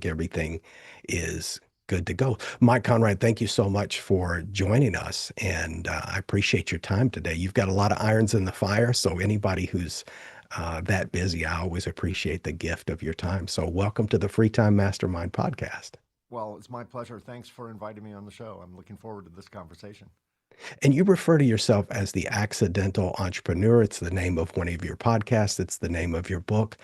everything is good to go. Mike Conrad, thank you so much for joining us, and I appreciate your time today. You've got a lot of irons in the fire, so anybody who's that busy, I always appreciate the gift of your time. So, welcome to the Free Time Mastermind podcast. Well, it's my pleasure. Thanks for inviting me on the show. I'm looking forward to this conversation. And you refer to yourself as the accidental entrepreneur. It's the name of one of your podcasts, it's the name of your book.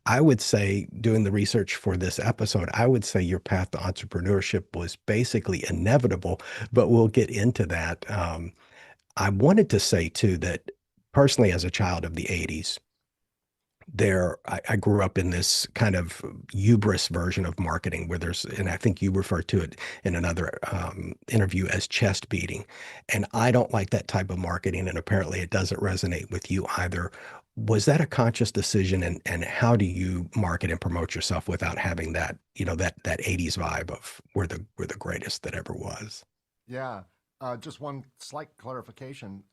I would say, doing the research for this episode, I would say your path to entrepreneurship was basically inevitable, but we'll get into that. I wanted to say, too, that personally, as a child of the 80s, I grew up in this kind of hubris version of marketing where there's, and I think you referred to it in another interview as chest beating. And I don't like that type of marketing. And apparently it doesn't resonate with you either. Was that a conscious decision? And how do you market and promote yourself without having that, that 80s vibe of we're the greatest that ever was? Yeah, just one slight clarification.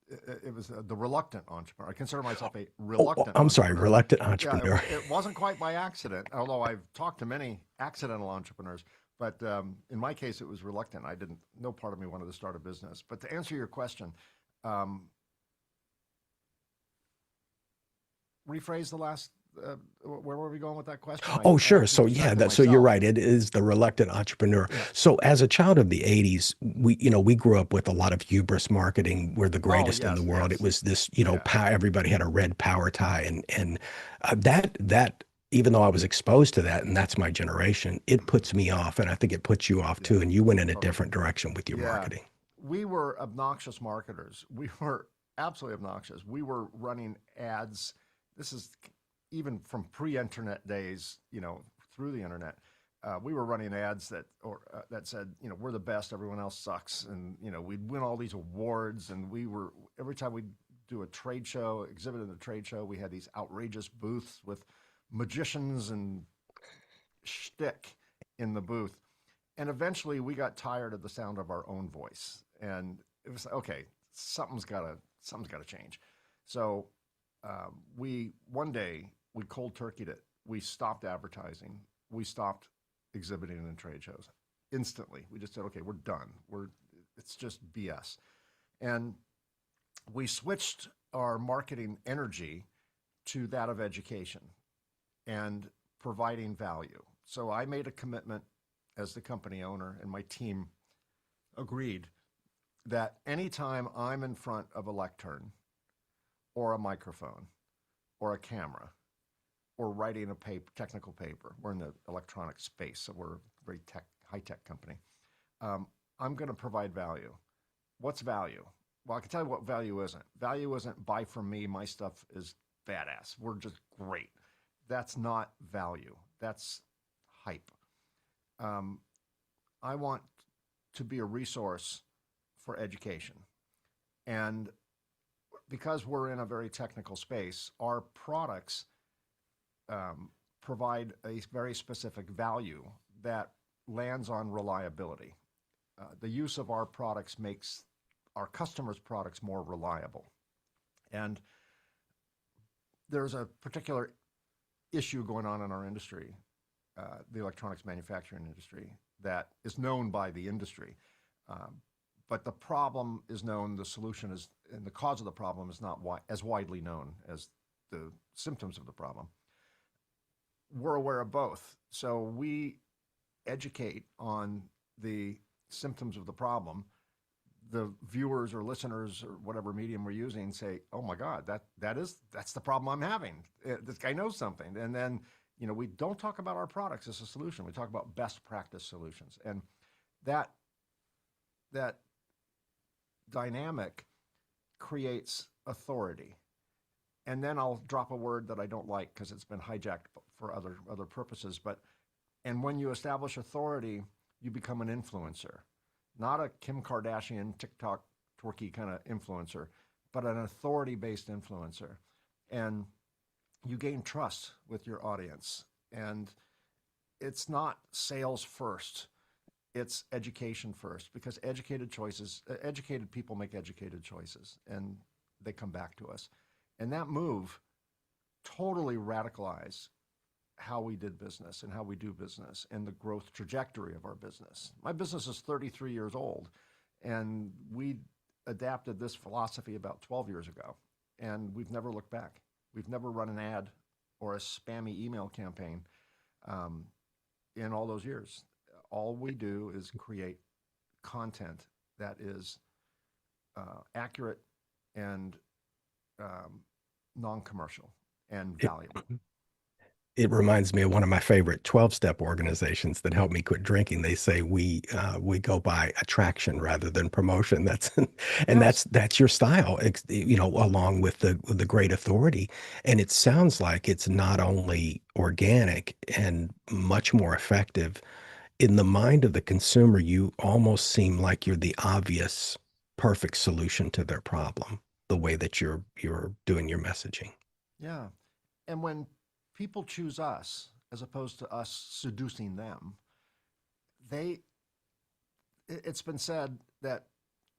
It was the reluctant entrepreneur. I consider myself a Oh, reluctant I'm sorry, entrepreneur. reluctant Yeah, entrepreneur. it wasn't quite by accident, although I've talked to many accidental entrepreneurs. But in my case, it was reluctant. I didn't, no part of me wanted to start a business. But to answer your question, um, rephrase the last, where were we going with that question? Oh, I sure. actually So yeah, distracted so you're myself. right. It is the reluctant entrepreneur. Yeah. So as a child of the 80s, we grew up with a lot of hubris marketing. We're the Oh, greatest in the yes, world. It yes. was this, Yeah. everybody had a red power tie, and that even though I was exposed to that, and that's my generation, it puts me off, and I think it puts you off too. Yeah. And you went in a Totally. different direction with your Yeah. marketing. We were obnoxious marketers. We were absolutely obnoxious. We were running ads. This is even from pre-internet days, through the internet. We were running ads that said, we're the best, everyone else sucks, and we'd win all these awards. And we were every time we'd do a trade show, exhibit in a trade show, we had these outrageous booths with magicians and shtick in the booth. And eventually we got tired of the sound of our own voice. And it was okay, something's gotta change. So we one day we cold turkeyed it. We stopped advertising. We stopped exhibiting in trade shows instantly. We just said, okay, we're done. It's just BS. And we switched our marketing energy to that of education and providing value. So I made a commitment as the company owner, and my team agreed that anytime I'm in front of a lectern or a microphone or a camera or writing a technical paper, we're in the electronic space, so we're a very high tech company. I'm going to provide value. What's value? Well, I can tell you what value isn't. Value isn't buy from me. My stuff is badass. We're just great. That's not value. That's hype. Um, I want to be a resource for education. And because we're in a very technical space, our products provide a very specific value that lands on reliability. The use of our products makes our customers' products more reliable. And there's a particular issue going on in our industry, the electronics manufacturing industry, that is known by the industry. Um, but the problem is known, the solution is, and the cause of the problem is not as widely known as the symptoms of the problem. We're aware of both. So we educate on the symptoms of the problem. The viewers or listeners or whatever medium we're using say, "Oh my God, that's the problem I'm having. This guy knows something." And then we don't talk about our products as a solution. We talk about best practice solutions, and that that dynamic creates authority. And then I'll drop a word that I don't like because it's been hijacked for other purposes. And when you establish authority, you become an influencer, not a Kim Kardashian, TikTok, twerky kind of influencer, but an authority based influencer. And you gain trust with your audience. And it's not sales first, it's education first, because educated people make educated choices, and they come back to us. And that move totally radicalized how we did business and how we do business and the growth trajectory of our business. My business is 33 years old, and we adapted this philosophy about 12 years ago, and we've never looked back. We've never run an ad or a spammy email campaign um, in all those years. All we do is create content that is accurate and um, non-commercial and It, valuable. it reminds me of one of my favorite 12-step organizations that helped me quit drinking. They say we go by attraction rather than promotion. That's and Yes. that's your style, along with the great authority. And it sounds like it's not only organic and much more effective in the mind of the consumer. You almost seem like you're the obvious, perfect solution to their problem, the way that you're doing your messaging. Yeah. And when people choose us as opposed to us seducing them, they it's been said that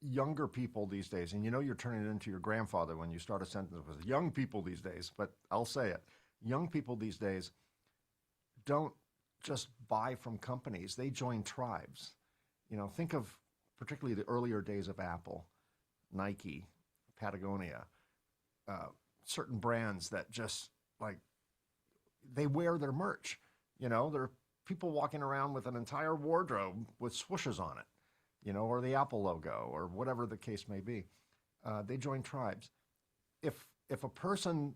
younger people these days, and you know you're turning it into your grandfather when you start a sentence with young people these days, but I'll say it. Young people these days don't just buy from companies, they join tribes. Think of particularly the earlier days of Apple, Nike, Patagonia, uh, certain brands that just like they wear their merch. There are people walking around with an entire wardrobe with swooshes on it, or the Apple logo, or whatever the case may be. They join tribes. If a person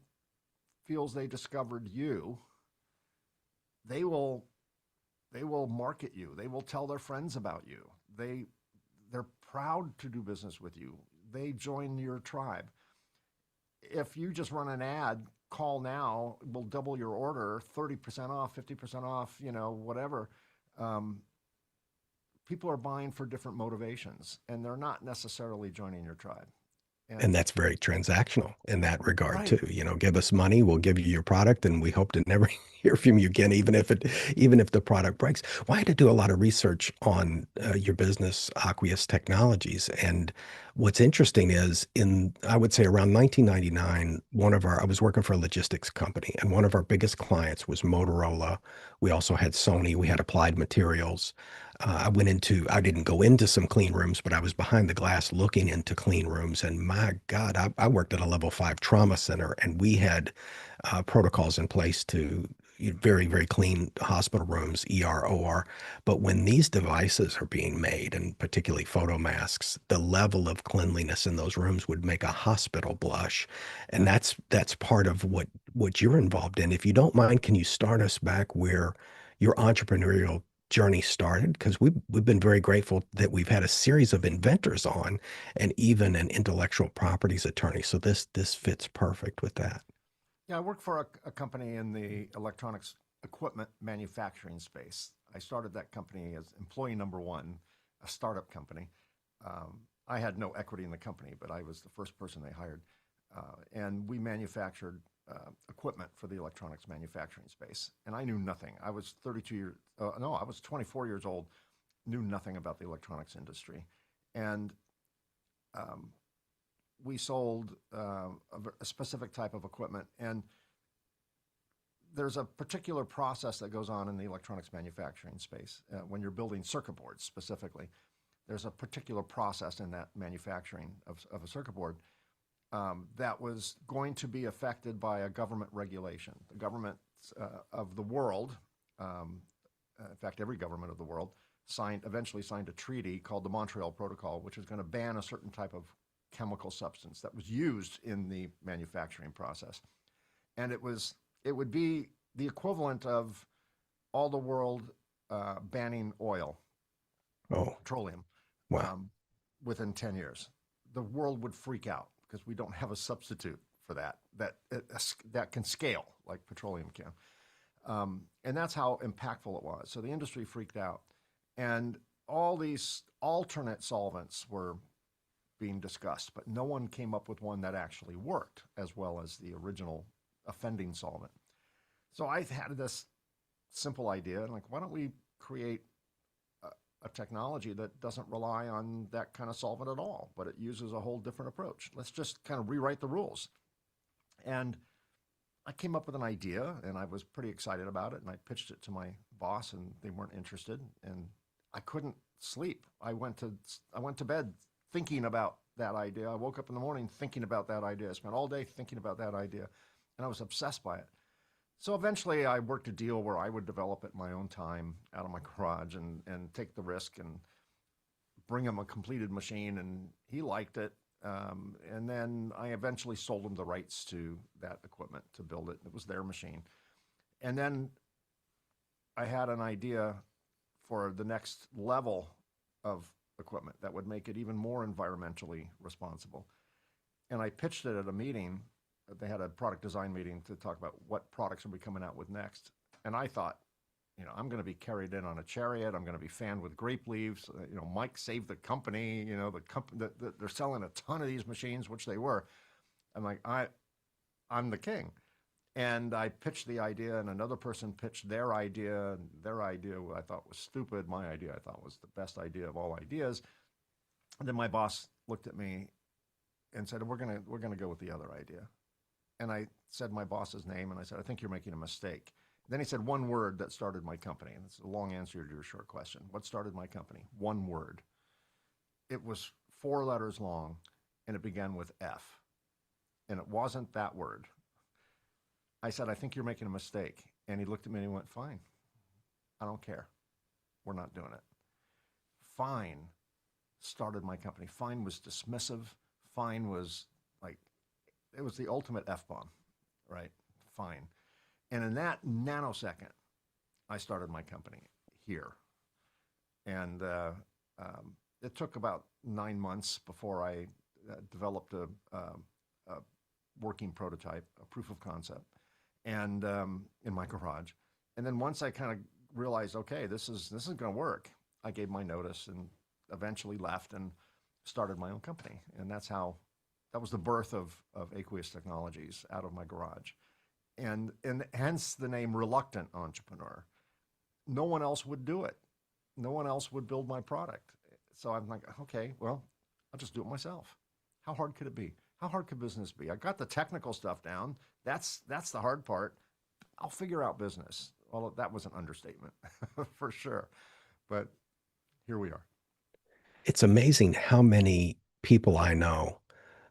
feels they discovered you, they will they will market you. They will tell their friends about you. They're proud to do business with you. They join your tribe. If you just run an ad, call now, we'll double your order, 30% off, 50% off, whatever. Um, People are buying for different motivations, and they're not necessarily joining your tribe. And And that's very transactional in that regard right, too. Give us money, we'll give you your product, and we hope to never hear from you again, even if the product breaks. Well, I had to do a lot of research on your business, Aqueous Technologies, and what's interesting is I would say around 1999, I was working for a logistics company, and one of our biggest clients was Motorola. We also had Sony, we had Applied Materials. I didn't go into some clean rooms, but I was behind the glass looking into clean rooms. And my God, I worked at a level 5 trauma center, and we had protocols in place to very, very clean hospital rooms, ER, OR. But when these devices are being made, and particularly photo masks, the level of cleanliness in those rooms would make a hospital blush. And yeah, that's part of what you're involved in. If you don't mind, can you start us back where your entrepreneurial journey started? Because we've been very grateful that we've had a series of inventors on, and even an intellectual properties attorney. So this fits perfect with that. yeah. I work for a company in the electronics equipment manufacturing space. I started that company as employee number one, a startup company. I had no equity in the company, but I was the first person they hired. And we manufactured equipment for the electronics manufacturing space. And I knew nothing. I was 32 years, no, I was 24 years old, knew nothing about the electronics industry. And um, we sold a specific type of equipment. And there's a particular process that goes on in the electronics manufacturing space when you're building circuit boards specifically. There's a particular process in that manufacturing of a circuit board that was going to be affected by a government regulation. The government of the world, in fact, every government of the world, eventually signed a treaty called the Montreal Protocol, which is going to ban a certain type of chemical substance that was used in the manufacturing process. And it would be the equivalent of all the world banning oil, Oh, petroleum, wow. um, within 10 years. The world would freak out because we don't have a substitute for that can scale like petroleum can. And that's how impactful it was. So the industry freaked out. And all these alternate solvents were being discussed, but no one came up with one that actually worked as well as the original offending solvent. So I had this simple idea, like, why don't we create a technology that doesn't rely on that kind of solvent at all, but it uses a whole different approach. Let's just kind of rewrite the rules. And I came up with an idea and I was pretty excited about it. And I pitched it to my boss and they weren't interested. And I couldn't sleep. I went to bed thinking about that idea. I woke up in the morning thinking about that idea. I spent all day thinking about that idea and I was obsessed by it. So eventually I worked a deal where I would develop it in my own time out of my garage and take the risk and bring him a completed machine, and he liked it. And then I eventually sold him the rights to that equipment to build it. It was their machine. And then I had an idea for the next level of equipment that would make it even more environmentally responsible. And I pitched it at a meeting. They had a product design meeting to talk about what products are we coming out with next. And I thought, I'm going to be carried in on a chariot. I'm going to be fanned with grape leaves. Mike saved the company. The company they're selling a ton of these machines, which they were. I'm like, I'm the king. And I pitched the idea, and another person pitched their idea. And their idea I thought was stupid. My idea I thought was the best idea of all ideas. And then my boss looked at me and said, "We're gonna go with the other idea." And I said my boss's name, and I said, "I think you're making a mistake." Then he said one word that started my company. And it's a long answer to your short question. What started my company? One word. It was 4 letters long, and it began with F. And it wasn't that word. I said, "I think you're making a mistake." And he looked at me and he went, "Fine. I don't care. We're not doing it." Fine started my company. Fine was dismissive. Fine was like, it was the ultimate F bomb, right? Fine. And in that nanosecond, I started my company here. And it took about 9 months before I developed a working prototype, a proof of concept, and in my garage. And then once I kind of realized, okay, this is going to work, I gave my notice and eventually left and started my own company. And that was the birth of Aqueous Technologies out of my garage. And hence the name Reluctant Entrepreneur. No one else would do it. No one else would build my product. So I'm like, okay, well, I'll just do it myself. How hard could it be? How hard could business be? I got the technical stuff down. That's the hard part. I'll figure out business. Well, that was an understatement for sure. But here we are. It's amazing how many people I know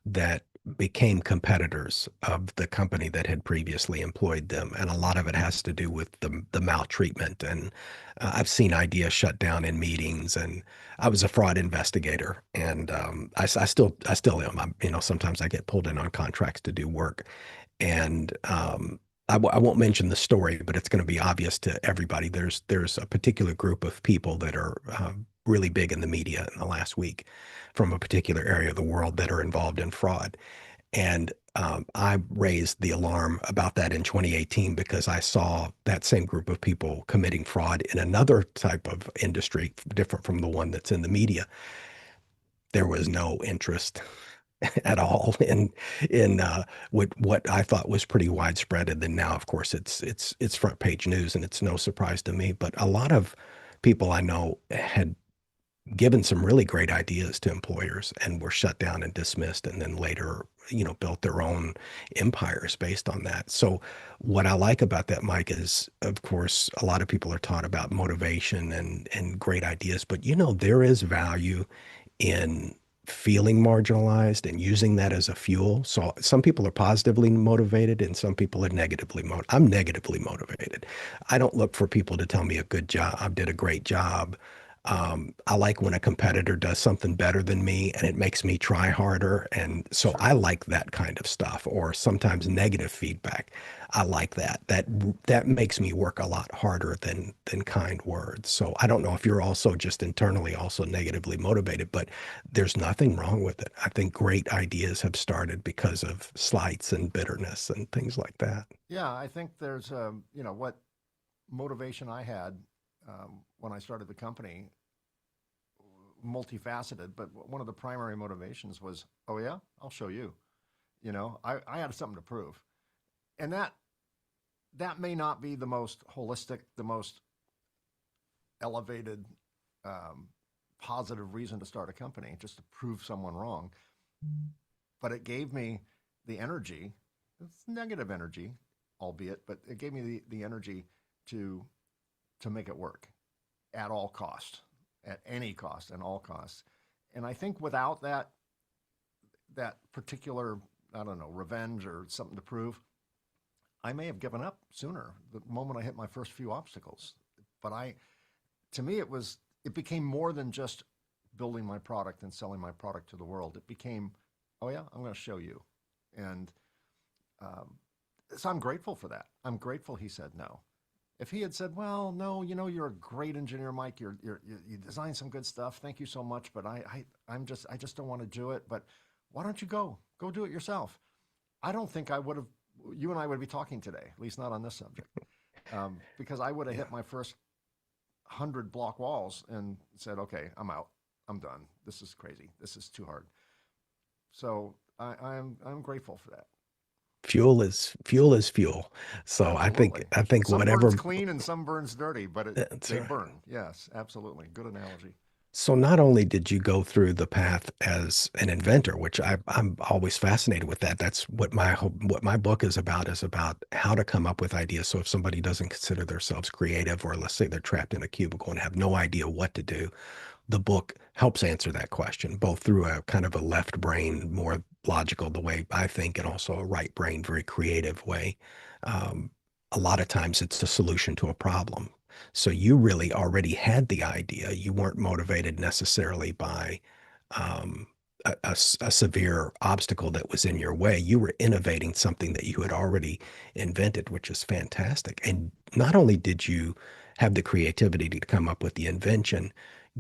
that became competitors of the company that had previously employed them. And a lot of it has to do with the maltreatment. And I've seen ideas shut down in meetings. And I was a fraud investigator, and I still am. Sometimes I get pulled in on contracts to do work, and I won't mention the story, but it's going to be obvious to everybody. There's a particular group of people that are really big in the media in the last week from a particular area of the world that are involved in fraud. And I raised the alarm about that in 2018 because I saw that same group of people committing fraud in another type of industry, different from the one that's in the media. There was no interest at all in what I thought was pretty widespread. And then now, of course, it's front page news, and it's no surprise to me. But a lot of people I know had given some really great ideas to employers and were shut down and dismissed, and then later, built their own empires based on that. So what I like about that, Mike, is of course a lot of people are taught about motivation and great ideas, but there is value in feeling marginalized and using that as a fuel. So some people are positively motivated and some people are negatively motivated. I'm negatively motivated. I don't look for people to tell me a good job, did a great job. I like when a competitor does something better than me and it makes me try harder. And so Sure. I like that kind of stuff, or sometimes negative feedback. I like that. That makes me work a lot harder than kind words. So I don't know if you're also just internally also negatively motivated, but there's nothing wrong with it. I think great ideas have started because of slights and bitterness and things like that. Yeah, I think there's, what motivation I had when I started the company, multifaceted, but one of the primary motivations was, oh yeah, I'll show you. I had something to prove, and that may not be the most holistic, the most elevated, um, positive reason to start a company, just to prove someone wrong. But it gave me the energy. It's negative energy, albeit, but it gave me the energy to make it work at all cost, at any cost, and all costs. And I think without that particular, I don't know, revenge or something to prove, I may have given up sooner, the moment I hit my first few obstacles. But to me, it became more than just building my product and selling my product to the world. It became, oh yeah, I'm going to show you. And um, so I'm grateful for that. I'm grateful he said no. If he had said, well, no, you're a great engineer, Mike. You design some good stuff. Thank you so much. But I just don't want to do it. But why don't you go do it yourself? I don't think I would have, you and I would be talking today, at least not on this subject, because I would have Yeah. hit my first 100 block walls and said, okay, I'm out. I'm done. This is crazy. This is too hard. So I'm grateful for that. Fuel is fuel. So Absolutely. I think Some burns whatever. clean and some burns dirty, but That's they right. burn. Yes, absolutely. Good analogy. So not only did you go through the path as an inventor, which I'm always fascinated with that. That's what my book is about how to come up with ideas. So if somebody doesn't consider themselves creative, or let's say they're trapped in a cubicle and have no idea what to do, the book helps answer that question, both through a kind of a left brain, more logical, the way I think, and also a right brain, very creative way. Um, a lot of times it's a solution to a problem. So you really already had the idea. You weren't motivated necessarily by um, a severe obstacle that was in your way. You were innovating something that you had already invented, which is fantastic. And not only did you have the creativity to come up with the invention,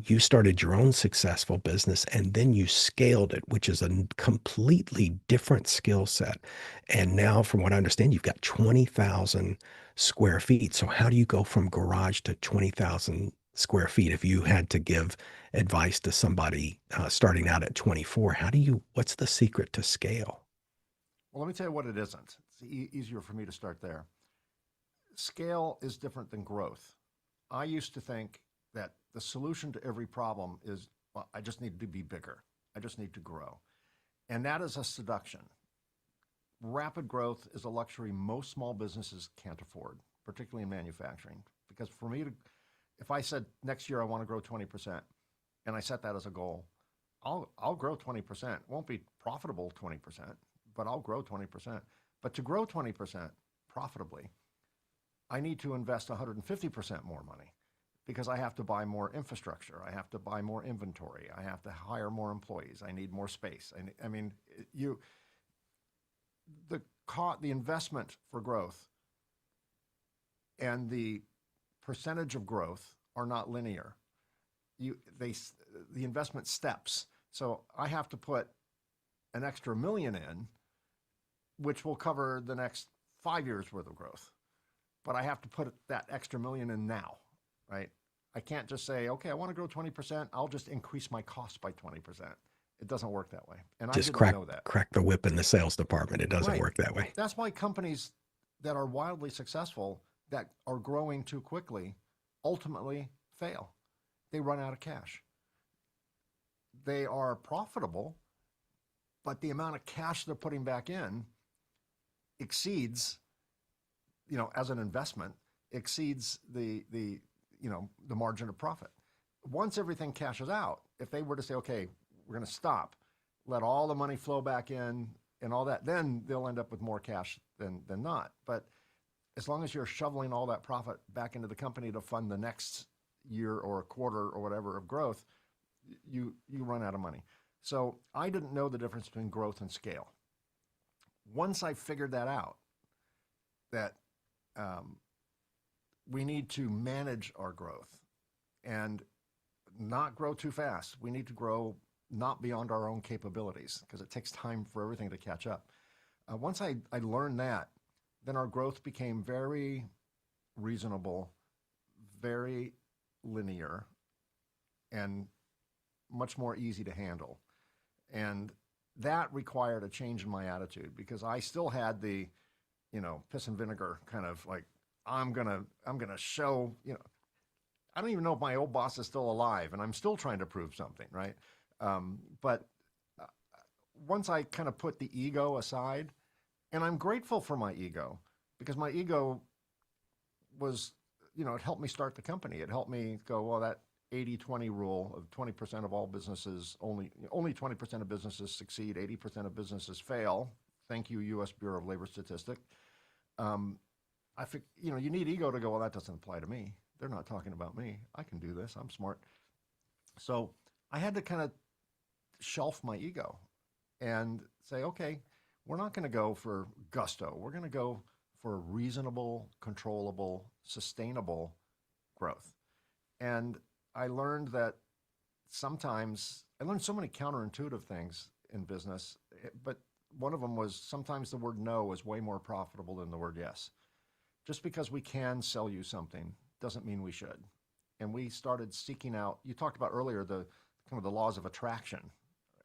you started your own successful business and then you scaled it, which is a completely different skill set. And now, from what I understand, you've got 20,000 square feet. So, how do you go from garage to 20,000 square feet? If you had to give advice to somebody starting out at 24, what's the secret to scale? Well, let me tell you what it isn't. It's easier for me to start there. Scale is different than growth. I used to think that the solution to every problem is, well, I just need to be bigger. I just need to grow. And that is a seduction. Rapid growth is a luxury most small businesses can't afford, particularly in manufacturing. Because for me to, if I said next year I want to grow 20%, and I set that as a goal, I'll grow 20%. It won't be profitable 20%, but I'll grow 20%. But to grow 20% profitably, I need to invest 150% more money because I have to buy more infrastructure. I have to buy more inventory. I have to hire more employees. I need more space. I mean, you the the investment for growth and the percentage of growth are not linear. You they The investment steps. So I have to put an extra million in, which will cover the next 5 years worth of growth. But I have to put that extra million in now, right? I can't just say, okay, I want to grow 20%. I'll just increase my cost by 20%. It doesn't work that way. And I Just didn't know that. crack the whip in the sales department. It doesn't Right. work that way. That's why companies that are wildly successful, that are growing too quickly, ultimately fail. They run out of cash. They are profitable, but the amount of cash they're putting back in exceeds, as an investment, exceeds the margin of profit. Once everything cashes out, if they were to say, okay, we're going to stop, let all the money flow back in and all that, then they'll end up with more cash than not. But as long as you're shoveling all that profit back into the company to fund the next year or a quarter or whatever of growth, you run out of money. So I didn't know the difference between growth and scale. Once I figured that out, that um, we need to manage our growth and not grow too fast. We need to grow not beyond our own capabilities because it takes time for everything to catch up. Once I learned that, then our growth became very reasonable, very linear, and much more easy to handle. And that required a change in my attitude because I still had the, piss and vinegar kind of like, I'm gonna show, I don't even know if my old boss is still alive and I'm still trying to prove something, right? But uh, once I kind of put the ego aside, and I'm grateful for my ego because my ego was, it helped me start the company. It helped me go, well, that 80-20 rule of 20% of all businesses, only 20% of businesses succeed, 80% of businesses fail. Thank you, U.S. Bureau of Labor Statistic. Um, I think, you need ego to go, well, that doesn't apply to me. They're not talking about me. I can do this. I'm smart. So I had to kind of shelf my ego and say, okay, we're not going to go for gusto. We're going to go for reasonable, controllable, sustainable growth. And I learned that sometimes, I learned so many counterintuitive things in business, but one of them was sometimes the word no is way more profitable than the word yes. Just because we can sell you something doesn't mean we should. And we started seeking out, you talked about earlier the kind of the laws of attraction.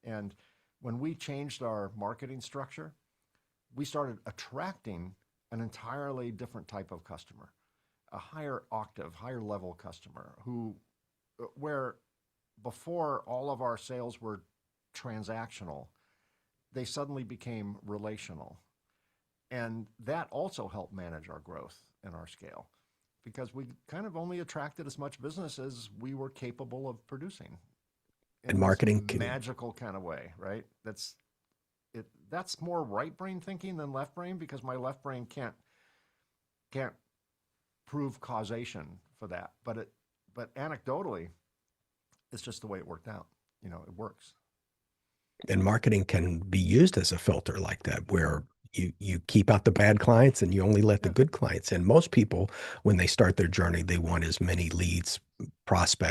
And when we changed our marketing structure, we started attracting an entirely different type of customer, a higher octave, higher level customer who, where before all of our sales were transactional, they suddenly became relational. And that also helped manage our growth and our scale because we kind of only attracted as much business as we were capable of producing And in this marketing can, magical kind of way, right? That's more right brain thinking than left brain because my left brain can't prove causation for that. But anecdotally, it's just the way it worked out. It works. and marketing can be used as a filter like that, where you keep out the bad clients and you only let the Yeah. good clients in. Most people, when they start their journey, they want as many leads,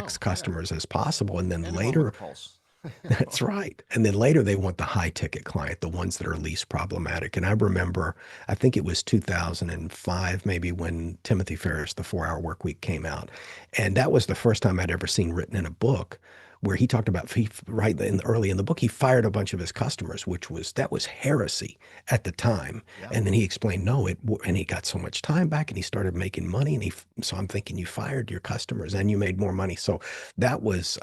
Oh, prospects, yeah. customers as possible. And then Anyone with a later, pulse. that's right. And then later they want the high ticket client, the ones that are least problematic. And I remember, I think it was 2005, maybe when Timothy Ferriss, The 4 Hour Work Week came out. And that was the first time I'd ever seen written in a book where he talked about right early in the book, he fired a bunch of his customers, that was heresy at the time. Yeah. And then he explained, no, and he got so much time back and he started making money. So I'm thinking you fired your customers and you made more money. So that was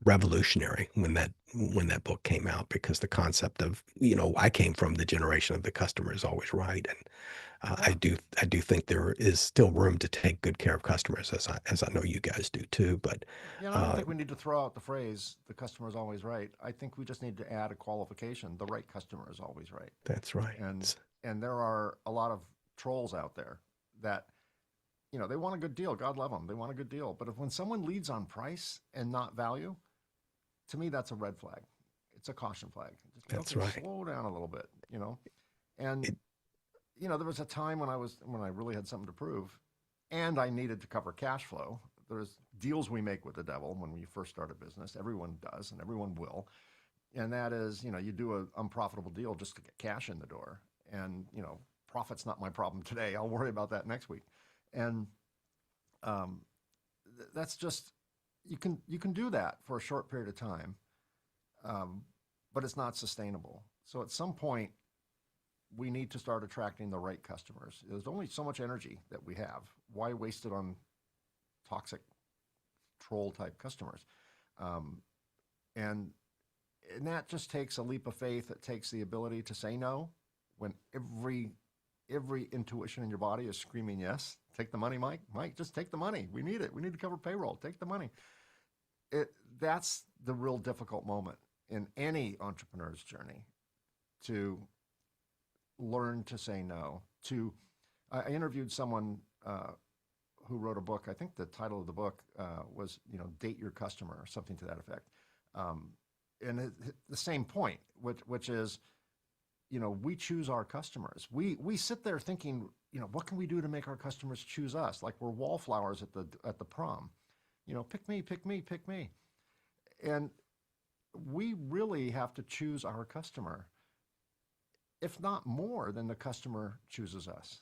revolutionary when that book came out because the concept of I came from the generation of the customer is always right, and I Yeah. do think there is still room to take good care of customers as I know you guys do too. But I don't uh, think we need to throw out the phrase "the customer is always right." I think we just need to add a qualification: the right customer is always right. that's right. And and there are a lot of trolls out there that they want a good deal. God love them. They want a good deal. But if when someone leads on price and not value, to me that's a red flag. It's a caution flag. Just That's okay, right. slow down a little bit. And It, there was a time when I really had something to prove, and I needed to cover cash flow. There's deals we make with the devil when we first start a business. Everyone does, and everyone will. And that is, you do an unprofitable deal just to get cash in the door. And profit's not my problem today. I'll worry about that next week. And um, that's just you can do that for a short period of time, um, but it's not sustainable. So at some point, we need to start attracting the right customers. There's only so much energy that we have. Why waste it on toxic troll type customers? Um, and and that just takes a leap of faith. It takes the ability to say no when every intuition in your body is screaming yes. Take the money, Mike. Mike, just take the money. We need it. We need to cover payroll. Take the money. That's the real difficult moment in any entrepreneur's journey to learn to say no. I interviewed someone who wrote a book. I think the title of the book was "Date Your Customer" or something to that effect. Um, and the same point, which is we choose our customers. We sit there thinking what can we do to make our customers choose us? Like we're wallflowers at the prom. Pick me, pick me, pick me. And we really have to choose our customer, if not more than the customer chooses us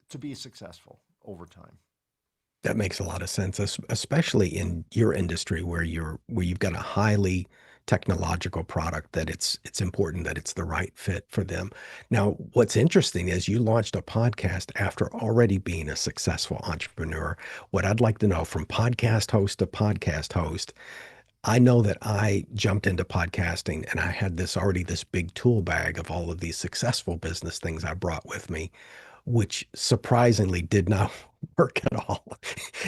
to be successful over time. that makes a lot of sense, especially in your industry where you've got a highly technological product that it's important that it's the right fit for them. Now, what's interesting is you launched a podcast after already being a successful entrepreneur. What I'd like to know from podcast host to podcast host, I know that I jumped into podcasting and I had this big tool bag of all of these successful business things I brought with me. which surprisingly did not work at all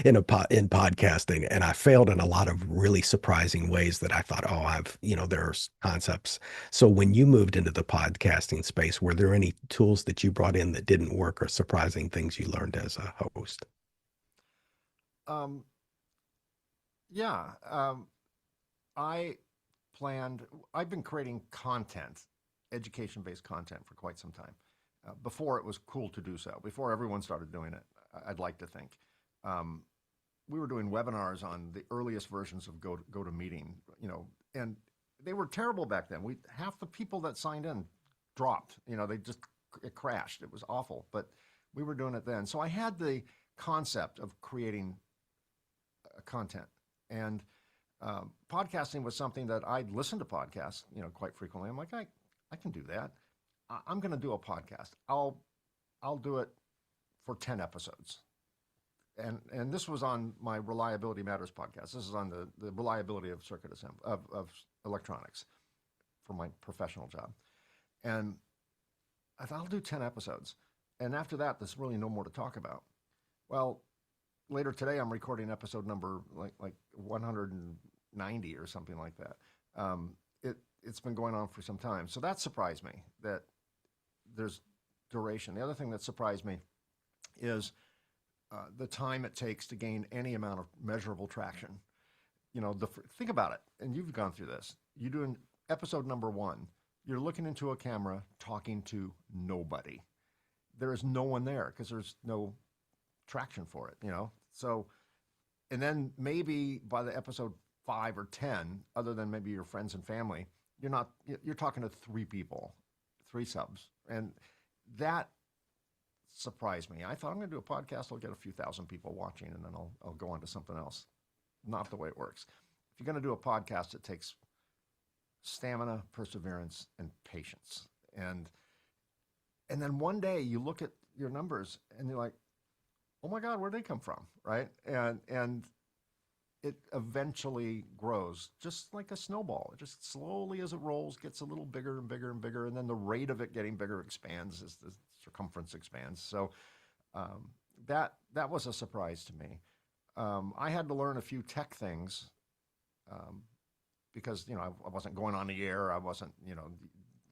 in podcasting. And I failed in a lot of really surprising ways that I thought, oh, there's concepts. So when you moved into the podcasting space, were there any tools that you brought in that didn't work or surprising things you learned as a host? Um, yeah, I planned, I've been creating content, education based content for quite some time. Before it was cool to do so, before everyone started doing it, I'd like to think. Um, we were doing webinars on the earliest versions of GoToMeeting, and they were terrible back then. Half the people that signed in dropped, they just, it crashed. It was awful, but we were doing it then. So I had the concept of creating content. And podcasting was something that I'd listen to podcasts, quite frequently. I'm like, I can do that. I'm going to do a podcast. I'll do it for 10 episodes. And this was on my Reliability Matters podcast. This is on the reliability of circuit assembly of electronics for my professional job. And I thought I'll do 10 episodes. And after that, there's really no more to talk about. Well, later today, I'm recording episode number like 190 or something like that. It's been going on for some time, so that surprised me that there's duration. The other thing that surprised me is the time it takes to gain any amount of measurable traction. Think about it, and you've gone through this. You do an episode number 1. You're looking into a camera, talking to nobody. There is no one there because there's no traction for it. So, and then maybe by the episode 5 or 10, other than maybe your friends and family, you're talking to 3 people, 3 subs. And that surprised me. I thought I'm going to do a podcast, I'll get a few thousand people watching, and then I'll go on to something else. Not the way it works. If you're going to do a podcast, it takes stamina, perseverance, and patience. And then one day you look at your numbers and you're like, oh my God, where'd they come from, right? And it eventually grows, just like a snowball. It just slowly, as it rolls, gets a little bigger and bigger and bigger, and then the rate of it getting bigger expands as the circumference expands. So that was a surprise to me. I had to learn a few tech things because I wasn't going on the air. I wasn't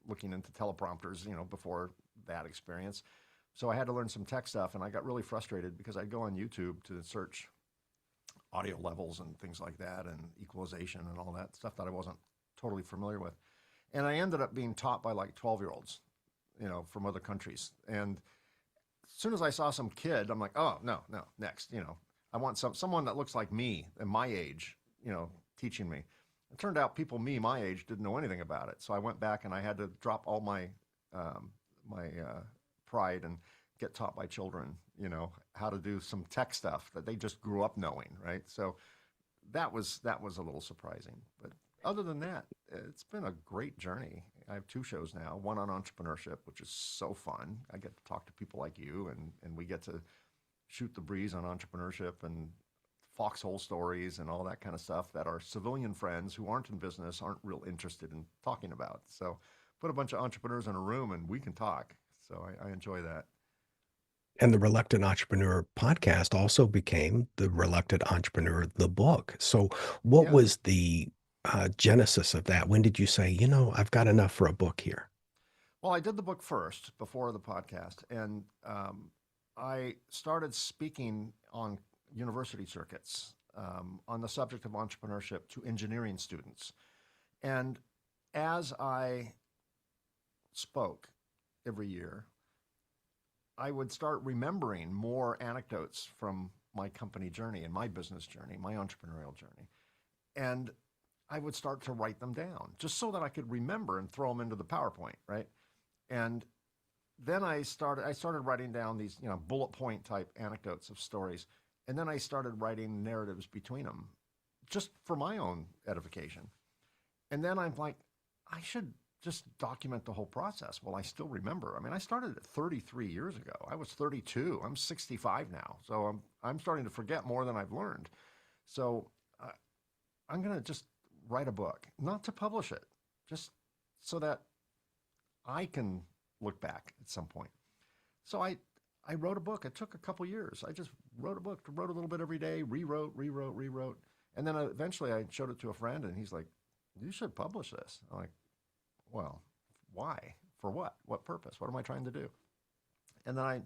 looking into teleprompters before that experience. So I had to learn some tech stuff, and I got really frustrated because I'd go on YouTube to search audio levels and things like that and equalization and all that stuff that I wasn't totally familiar with. And I ended up being taught by like 12-year-olds, from other countries. And as soon as I saw some kid, I'm like, oh, no, next, I want someone that looks like me and my age, teaching me. It turned out people my age didn't know anything about it. So I went back and I had to drop all my pride and get taught by children, how to do some tech stuff that they just grew up knowing, right? So that was a little surprising. But other than that, it's been a great journey. I have 2 shows now, one on entrepreneurship, which is so fun. I get to talk to people like you, and we get to shoot the breeze on entrepreneurship and foxhole stories and all that kind of stuff that our civilian friends who aren't in business aren't real interested in talking about. So put a bunch of entrepreneurs in a room and we can talk. So I enjoy that. And the Reluctant Entrepreneur podcast also became the Reluctant Entrepreneur, the book. So, what Yeah. was the genesis of that? When did you say, I've got enough for a book here? Well, I did the book first before the podcast, and I started speaking on university circuits on the subject of entrepreneurship to engineering students. And as I spoke every year, I would start remembering more anecdotes from my company journey and my business journey, my entrepreneurial journey. And I would start to write them down just so that I could remember and throw them into the PowerPoint, right? And then I started writing down these, bullet point type anecdotes of stories. And then I started writing narratives between them just for my own edification. And then I'm like, I should just document the whole process. Well, I still remember. I mean, I started at 33 years ago. I was 32. I'm 65 now. So I'm starting to forget more than I've learned. So I'm going to just write a book, not to publish it, just so that I can look back at some point. So I wrote a book. It took a couple years. I just wrote a book, wrote a little bit every day, rewrote. And then eventually I showed it to a friend and he's like, you should publish this. I'm like, well, why? For what? What purpose? What am I trying to do? And then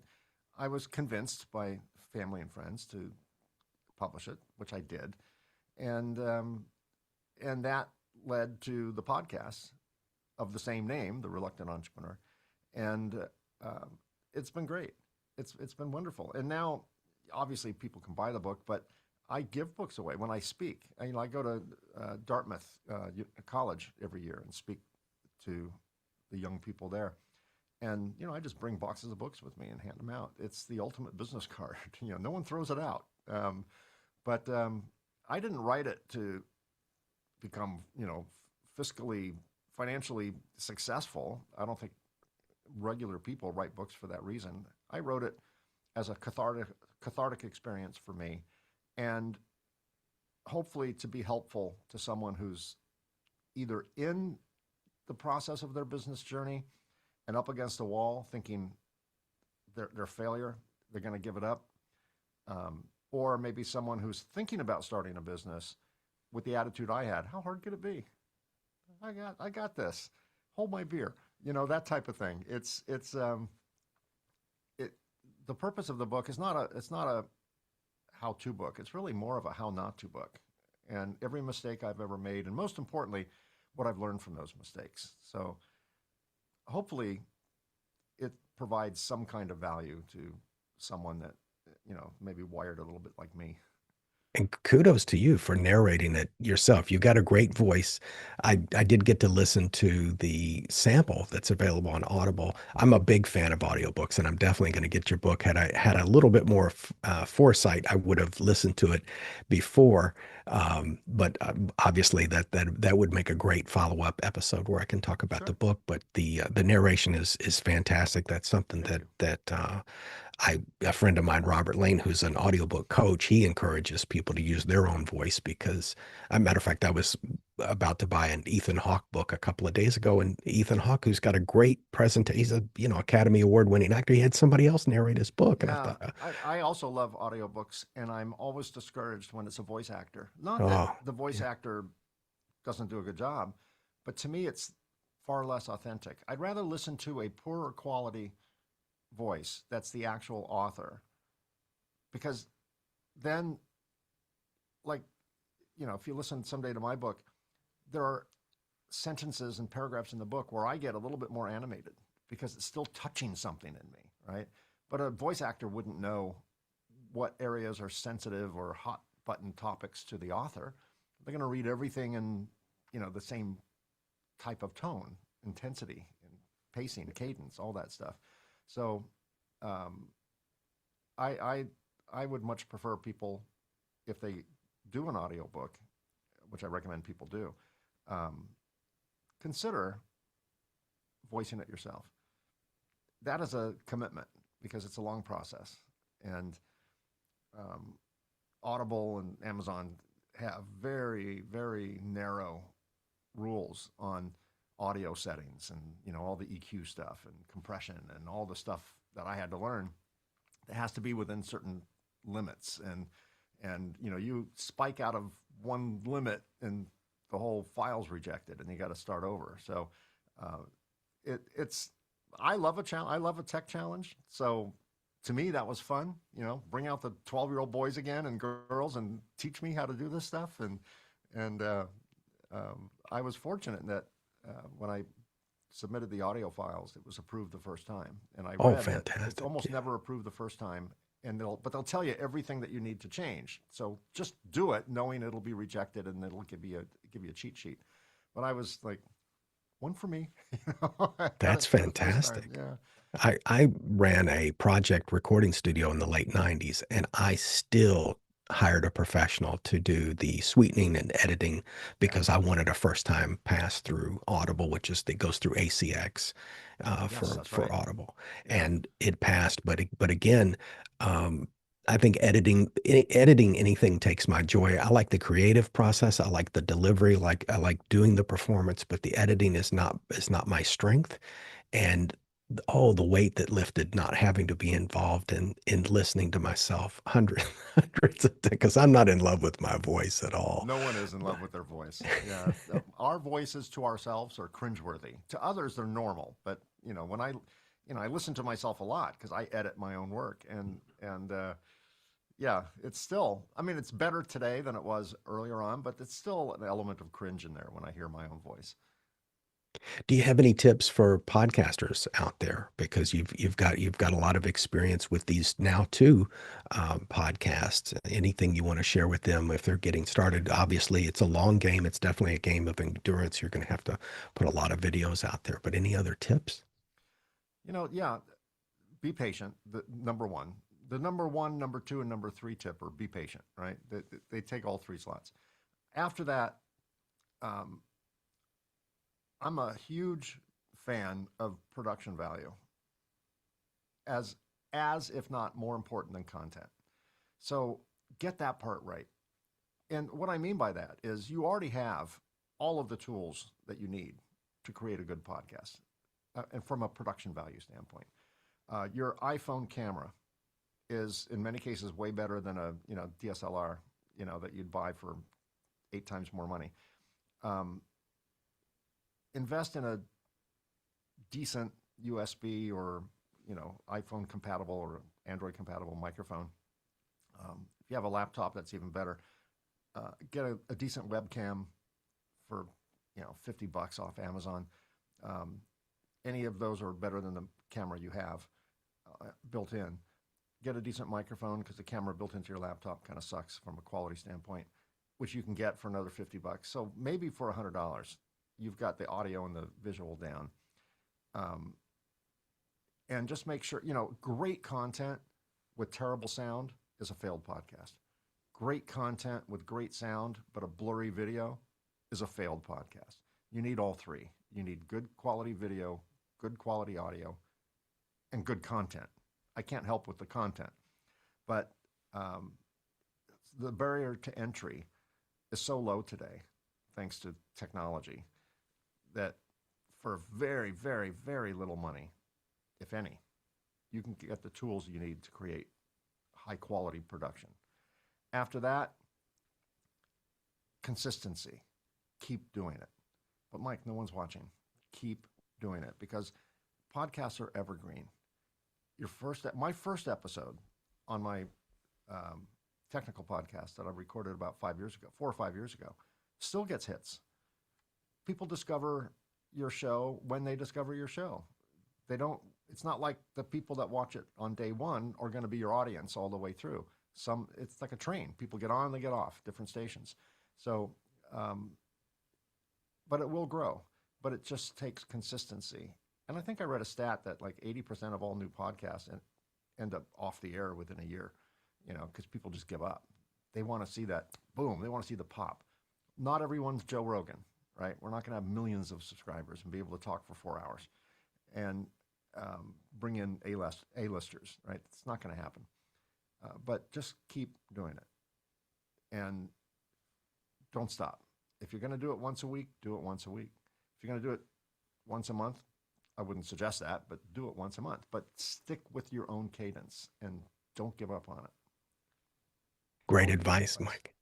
I was convinced by family and friends to publish it, which I did. And, um, and that led to the podcast of the same name, The Reluctant Entrepreneur. And it's been great. It's been wonderful. And now, obviously, people can buy the book, but I give books away when I speak. I go to Dartmouth College every year and speak to the young people there. And I just bring boxes of books with me and hand them out. It's the ultimate business card. No one throws it out. But I didn't write it to become, fiscally, financially successful. I don't think regular people write books for that reason. I wrote it as a cathartic experience for me, and hopefully to be helpful to someone who's either in the process of their business journey and up against a wall, thinking their failure, they're going to give it up, or maybe someone who's thinking about starting a business with the attitude I had. How hard could it be? I got this. Hold my beer. That type of thing. It the purpose of the book is not a how-to book. It's really more of a how not to book. And every mistake I've ever made, and most importantly, what I've learned from those mistakes. So hopefully it provides some kind of value to someone that, maybe wired a little bit like me. And kudos to you for narrating it yourself. You've got a great voice. I did get to listen to the sample that's available on Audible. I'm a big fan of audiobooks, and I'm definitely going to get your book. Had I had a little bit more foresight, I would have listened to it before. But obviously, that would make a great follow-up episode where I can talk about the Sure. book. But the narration is fantastic. That's something Thank you. that a friend of mine, Robert Lane, who's an audiobook coach, he encourages people to use their own voice because, a matter of fact, I was about to buy an Ethan Hawke book a couple of days ago, and Ethan Hawke, who's got a great presentation, he's a Academy Award winning actor. He had somebody else narrate his book, and I Yeah, thought, I also love audiobooks, and I'm always discouraged when it's a voice actor. Not that oh, the voice yeah, actor doesn't do a good job, but to me, it's far less authentic. I'd rather listen to a poorer quality voice that's the actual author, because then, like, if you listen someday to my book, there are sentences and paragraphs in the book where I get a little bit more animated because it's still touching something in me, right? But a voice actor wouldn't know what areas are sensitive or hot button topics to the author. They're going to read everything in, the same type of tone, intensity, and pacing, cadence, all that stuff. So, um, I, I, I would much prefer people, if they do an audiobook, which I recommend people do, um, consider voicing it yourself. That is a commitment because it's a long process. And um, Audible and Amazon have very, very narrow rules on audio settings and all the EQ stuff and compression and all the stuff that I had to learn. It has to be within certain limits, and you spike out of one limit and the whole file's rejected and you got to start over. So uh, it's I love a challenge. I love a tech challenge. So to me, that was fun. Bring out the 12-year-old boys again and girls and teach me how to do this stuff. And I was fortunate that when I submitted the audio files, it was approved the first time. And I oh, read that it's fantastic, almost yeah. never approved the first time. And they'll tell you everything that you need to change. So just do it, knowing it'll be rejected, and it'll give you a cheat sheet. But I was like, one for me. I got That's it the first time. fantastic. Yeah. I ran a project recording studio in the late 90s, and I still hired a professional to do the sweetening and editing Yeah. because I wanted a first time pass through Audible, which is that goes through ACX Yes, for that's right. Audible, Yeah. and it passed. But again, um, I think editing anything takes my joy. I like the creative process. I like the delivery. I like doing the performance, but the editing is not my strength. And Oh, the weight that lifted, not having to be involved in listening to myself hundreds of because I'm not in love with my voice at all. No one is in But love with their voice. Yeah, our voices to ourselves are cringeworthy. To others, they're normal. But when I listen to myself a lot because I edit my own work, and yeah, it's still. I mean, it's better today than it was earlier on, but it's still an element of cringe in there when I hear my own voice. do you have any tips for podcasters out there? Because you've got a lot of experience with these now too, podcasts. Anything you want to share with them if they're getting started? Obviously, it's a long game. It's definitely a game of endurance. You're going to have to put a lot of videos out there. But any other tips? Yeah, be patient. The number one, number one, number two, and number three tip are be patient. Right? They take all three slots. After that, um, I'm a huge fan of production value as as if not more important than content. So get that part right. And what I mean by that is you already have all of the tools that you need to create a good podcast, and from a production value standpoint. Your iPhone camera is in many cases way better than a DSLR that you'd buy for 8 times more money. Um, Invest in a decent USB or iPhone compatible or Android compatible microphone. If you have a laptop, that's even better. Get a decent webcam for $50 off Amazon. Um, any of those are better than the camera you have built in. Get a decent microphone because the camera built into your laptop kind of sucks from a quality standpoint, which you can get for another $50. So maybe for $100, you've got the audio and the visual down. Um, and just make sure, great content with terrible sound is a failed podcast. Great content with great sound, but a blurry video is a failed podcast. You need all three. You need good quality video, good quality audio, and good content. I can't help with the content, but um, the barrier to entry is so low today, thanks to technology, that for very, very, very little money, if any, you can get the tools you need to create high quality production. After that, consistency. Keep doing it. But Mike, no one's watching. Keep doing it because podcasts are evergreen. My first episode on my um, technical podcast that I recorded about 5 years ago, 4 or 5 years ago, still gets hits. People discover your show when they discover your show. They don't. It's not like the people that watch it on day one are going to be your audience all the way through. It's like a train. People get on, they get off, different stations. So, um, but it will grow. But it just takes consistency. And I think I read a stat that like 80% of all new podcasts end up off the air within a year, because people just give up. They want to see that boom. They want to see the pop. Not everyone's Joe Rogan, right? We're not going to have millions of subscribers and be able to talk for 4 hours and bring in A-listers, right? It's not going to happen. But just keep doing it and don't stop. If you're going to do it once a week, do it once a week. If you're going to do it once a month, I wouldn't suggest that, but do it once a month. But stick with your own cadence and don't give up on it. Great Always be advice, advice. Mike.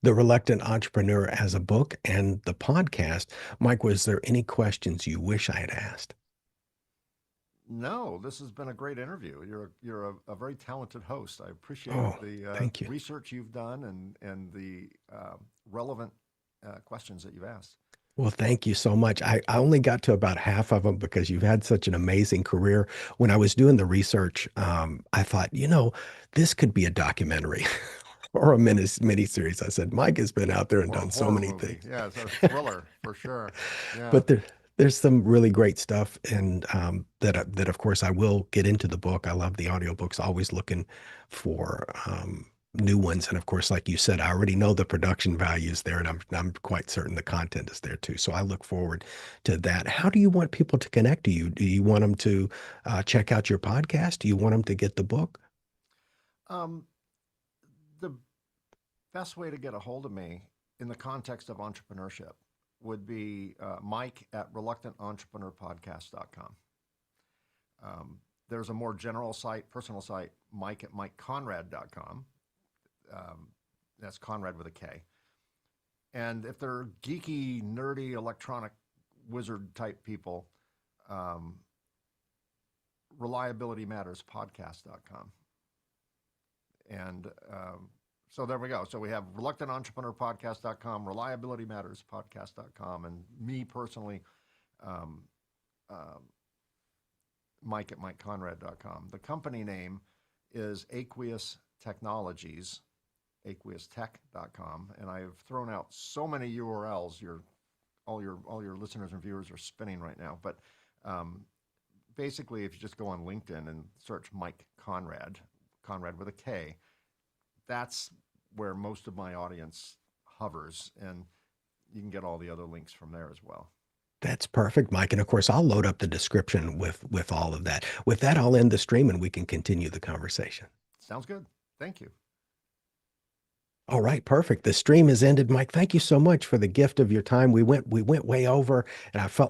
The Reluctant Entrepreneur as a book and the podcast. Mike, was there any questions you wish I had asked? No, this has been a great interview. You're a very talented host. I appreciate Oh, the thank you. research you've done and the relevant questions that you've asked. Well, thank you so much. I only got to about half of them because you've had such an amazing career. When I was doing the research, I thought, this could be a documentary or a mini series. I said, Mike has been out there and Or a done so horror many movie. things. Yeah, it's a thriller for sure. Yeah. But there's some really great stuff, and that of course I will get into the book. I love the audiobooks, always looking for new ones. And of course, like you said, I already know the production values there, and I'm quite certain the content is there too. So I look forward to that. How do you want people to connect to you? Do you want them to check out your podcast? Do you want them to get the book? Um, the best way to get a hold of me in the context of entrepreneurship would be Mike at reluctantentrepreneur.podcast.com. There's a more general site, personal site, Mike at MikeConrad.com. That's Conrad with a K. And if they're geeky, nerdy, electronic wizard type people, reliabilitymatterspodcast.com. And so there we go. So we have reluctantentrepreneur.podcast.com, reliabilitymatterspodcast.com, and me personally, um, uh, Mike at MikeConrad.com. The company name is Aqueous Technologies, aqueoustech.com, and I've thrown out so many URLs. All your listeners and viewers are spinning right now. But basically, if you just go on LinkedIn and search Mike Conrad, Conrad with a K, that's where most of my audience hovers, and you can get all the other links from there as well. That's perfect, Mike. And of course, I'll load up the description with all of that. With that, I'll end the stream and we can continue the conversation. Sounds good. Thank you. All right, perfect. The stream has ended, Mike. Thank you so much for the gift of your time. We went way over, and I felt like